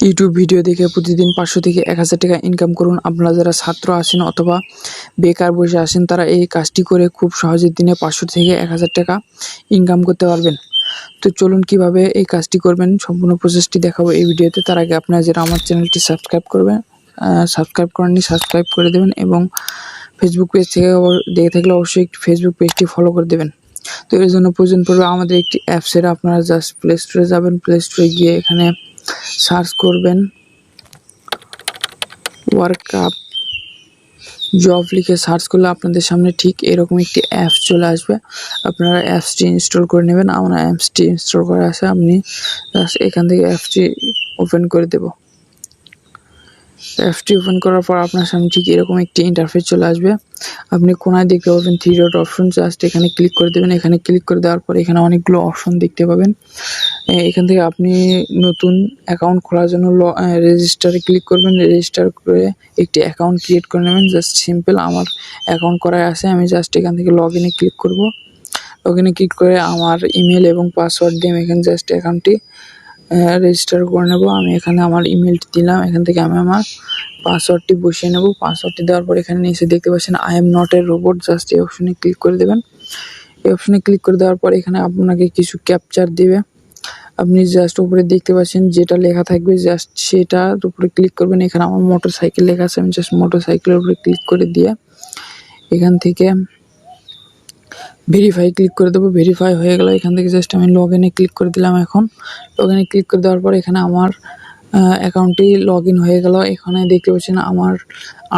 YouTube video দেখে প্রতিদিন 500 থেকে 1000 টাকা ইনকাম করুন। আপনারা যারা ছাত্র আছেন অথবা বেকার বসে আছেন তারা এই কাজটি করে খুব সহজে দিনে 500 থেকে 1000 টাকা ইনকাম করতে পারবেন। তো চলুন কিভাবে এই কাজটি করবেন সম্পূর্ণ প্রসেসটি দেখাবো এই ভিডিওতে। তার আগে আপনারা যারা আমার চ্যানেলটি সাবস্ক্রাইব করবেন, সাবস্ক্রাইব করেননি সাবস্ক্রাইব করে দেবেন এবং ফেসবুক পেজ থেকে দেখে থাকলে অবশ্যই ফেসবুক পেজটি ফলো করে দেবেন। তো এর জন্য প্রয়োজন পড়বে আমাদের একটি অ্যাপসের। আপনারা জাস্ট প্লে স্টোরে যাবেন, প্লে স্টোরে গিয়ে এখানে সার্চ করবেন ওয়ার্কআপ জব লিখে সার্চ করলে আপনাদের সামনে ঠিক এরকম একটি অ্যাপস চলে আসবে। আপনারা অ্যাপসটি ইনস্টল করে নেবেন। আমার অ্যাপসটি ইনস্টল করা আছে, আপনি এখান থেকে অ্যাপসটি ওপেন করে দেব। অ্যাপসটি ওপেন করার পর আপনার সামনে ঠিক এরকম একটি ইন্টারফেস চলে আসবে। আপনি কোনায় দেখতে পাবেন 3 ডট অপশন, জাস্ট এখানে ক্লিক করে দেবেন। এখানে ক্লিক করে দেওয়ার পর এখানে অনেকগুলো অপশন দেখতে পাবেন। এখান থেকে আপনি নতুন অ্যাকাউন্ট খোলার জন্য রেজিস্টারে ক্লিক করবেন। রেজিস্টার করে একটি অ্যাকাউন্ট ক্রিয়েট করে নেবেন। জাস্ট সিম্পল আমার অ্যাকাউন্ট করাই আছে, আমি জাস্ট এখান থেকে লগ ইনে ক্লিক করব। লগ ইনে ক্লিক করে আমার ইমেল এবং পাসওয়ার্ড দিয়ে আমি এখানে জাস্ট অ্যাকাউন্টটি রেজিস্টার করে নেব। আমি এখানে আমার ইমেলটি দিলাম, এখান থেকে আমি আমার পাসওয়ার্ডটি বসিয়ে নেব। পাসওয়ার্ডটি দেওয়ার পর এখানে নিচে দেখতে পাচ্ছেন I am not a robot, just এই অপশনে ক্লিক করে দেবেন। এই অপশনে ক্লিক করে দেওয়ার পর এখানে আপনাকে কিছু ক্যাপচার দিবে। আপনি জাস্ট উপরে দেখতে পাচ্ছেন যেটা লেখা থাকবে জাস্ট সেটার উপরে ক্লিক করবেন। এখানে আমার মোটরসাইকেল লেখা আছে, আমি জাস্ট মোটরসাইকেলের উপরে ক্লিক করে দিয়ে এখান থেকে ভেরিফাই ক্লিক করে দেবো। ভেরিফাই হয়ে গেল। এখান থেকে জাস্ট আমি লগ ইনে ক্লিক করে দিলাম। এখন লগ ইনে ক্লিক করে দেওয়ার পর এখানে আমার অ্যাকাউন্টটি লগ ইন হয়ে গেল। এখানে দেখতে পাচ্ছেন আমার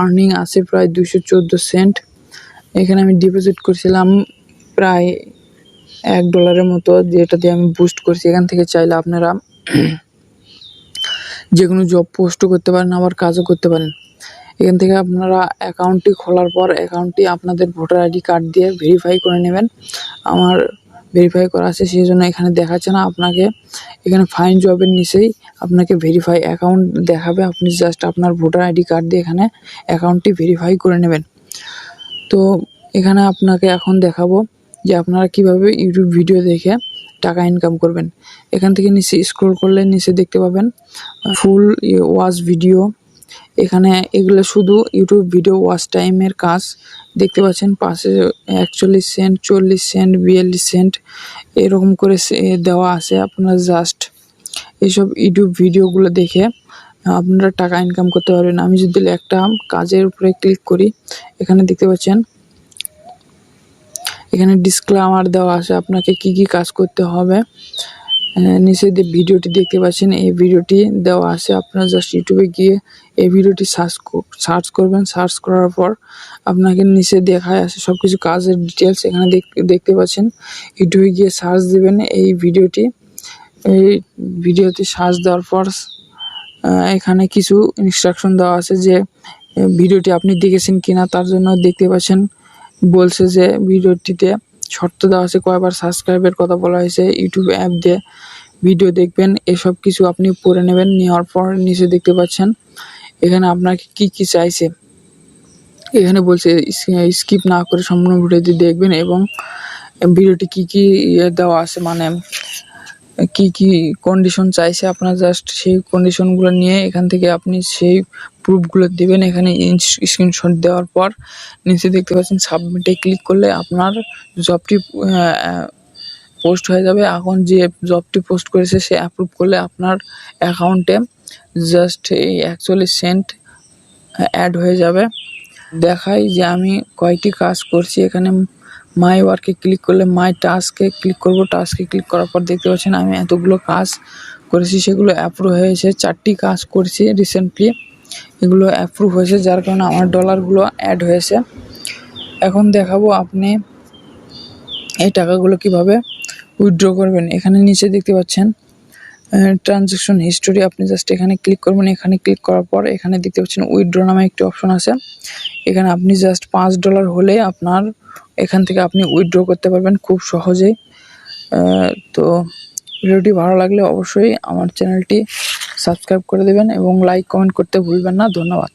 আর্নিং আছে প্রায় 214 সেন্ট। এখানে আমি ডিপোজিট করছিলাম প্রায় $1 মতো, যেটা দিয়ে আমি বুস্ট করছি। এখান থেকে চাইলে আপনারা যে কোনো জব পোস্টও করতে পারেন, আবার কাজও করতে পারেন। এখান থেকে আপনারা অ্যাকাউন্টটি খোলার পর অ্যাকাউন্টটি আপনাদের ভোটার আইডি কার্ড দিয়ে ভেরিফাই করে নেবেন। আমার ভেরিফাই করা আছে সেই জন্য এখানে দেখাচ্ছে না। আপনাকে এখানে ফাইন জবের নিচেই আপনাকে ভেরিফাই অ্যাকাউন্ট দেখাবে। আপনি জাস্ট আপনার ভোটার আইডি কার্ড দিয়ে এখানে অ্যাকাউন্টটি ভেরিফাই করে নেবেন। তো এখানে আপনাকে এখন দেখাবো যে আপনারা কিভাবে ইউটিউব ভিডিও দেখে টাকা ইনকাম করবেন। এখান থেকে নিচে স্ক্রল করলে নিচে দেখতে পাবেন ফুল ওয়াচ ভিডিও। এখানে এগুলো শুধু ইউটিউব ভিডিও ওয়াচ টাইমের কাজ দেখতে পাচ্ছেন। পাশে 41 সেন্ট, 40 সেন্ট, 42 সেন্ট এরকম করে দেওয়া আছে। আপনারা জাস্ট এইসব ইউটিউব ভিডিওগুলো দেখে আপনারা টাকা ইনকাম করতে পারবেন। আমি যদি একটা কাজের উপরে ক্লিক করি, এখানে দেখতে পাচ্ছেন এখানে ডিসক্লেমার দেওয়া আছে আপনাকে কি কি কাজ করতে হবে। নিচে যে ভিডিওটি দেখতে পাচ্ছেন এই ভিডিওটি দেওয়া আছে। আপনারা জাস্ট ইউটিউবে গিয়ে এই ভিডিওটি সার্চ করবেন। সার্চ করার পর আপনাকে নিচে দেখায় আছে সব কিছু কাজের ডিটেলস। এখানে দেখতে পাচ্ছেন ইউটিউবে গিয়ে সার্চ দেবেন এই ভিডিওটি। এই ভিডিওতে সার্চ দেওয়ার পর এখানে কিছু ইনস্ট্রাকশন দেওয়া আছে যে ভিডিওটি আপনি দেখেছেন কিনা, তার জন্য দেখতে পাচ্ছেন বলছে যে ভিডিওটিতে শর্ত দেওয়া আছে, কয়বার সাবস্ক্রাইবের কথা বলা হয়েছে, ইউটিউব অ্যাপ দিয়ে ভিডিও দেখবেন, এসব কিছু আপনি পড়ে নেবেন। নেওয়ার পর নিচে দেখতে পাচ্ছেন এখানে আপনাকে কি কি চাইছে। এখানে বলছে স্কিপ না করে সম্পূর্ণ ভিডিওটি দেখবেন এবং ভিডিওটি কি কি দেওয়া আছে, মানে কি কি কন্ডিশন চাইছে, আপনার জাস্ট সেই কন্ডিশনগুলো নিয়ে এখান থেকে আপনি সেই প্রুফগুলো দিবেন। এখানে স্ক্রিনশট দেওয়ার পর নিচে দেখতে পাচ্ছেন সাবমিটে ক্লিক করলে আপনার জবটি পোস্ট হয়ে যাবে। এখন যে জবটি পোস্ট করেছে সে অ্যাপ্রুভ করলে আপনার অ্যাকাউন্টে জাস্ট এই 41 সেন্ট অ্যাড হয়ে যাবে। দেখাই যে আমি কয়টি কাজ করছি। এখানে মাই ওয়ার্কে ক্লিক করলে মাই টাস্কে ক্লিক করব। টাস্কে ক্লিক করার পর দেখতে পাচ্ছেন আমি এতগুলো কাজ করেছি, সেগুলো অ্যাপ্রুভ হয়েছে। 4টি কাজ করেছি রিসেন্টলি, এগুলো অ্যাপ্রুভ হয়েছে, যার কারণে আমার ডলারগুলো অ্যাড হয়েছে। এখন দেখাবো আপনি এই টাকাগুলো কিভাবে উইথড্র করবেন। এখানে নিচে দেখতে পাচ্ছেন ট্রানজ্যাকশন হিস্টোরি, আপনি জাস্ট এখানে ক্লিক করবেন। এখানে ক্লিক করার পর এখানে দেখতে পাচ্ছেন উইথড্র নামে একটি অপশন আছে। এখানে আপনি জাস্ট $5 হলে আপনার এখান থেকে আপনি উইথড্র করতে পারবেন খুব সহজেই। তো ভিডিওটি ভালো লাগলে অবশ্যই আমার চ্যানেলটি সাবস্ক্রাইব করে দেবেন এবং লাইক কমেন্ট করতে ভুলবেন না। ধন্যবাদ।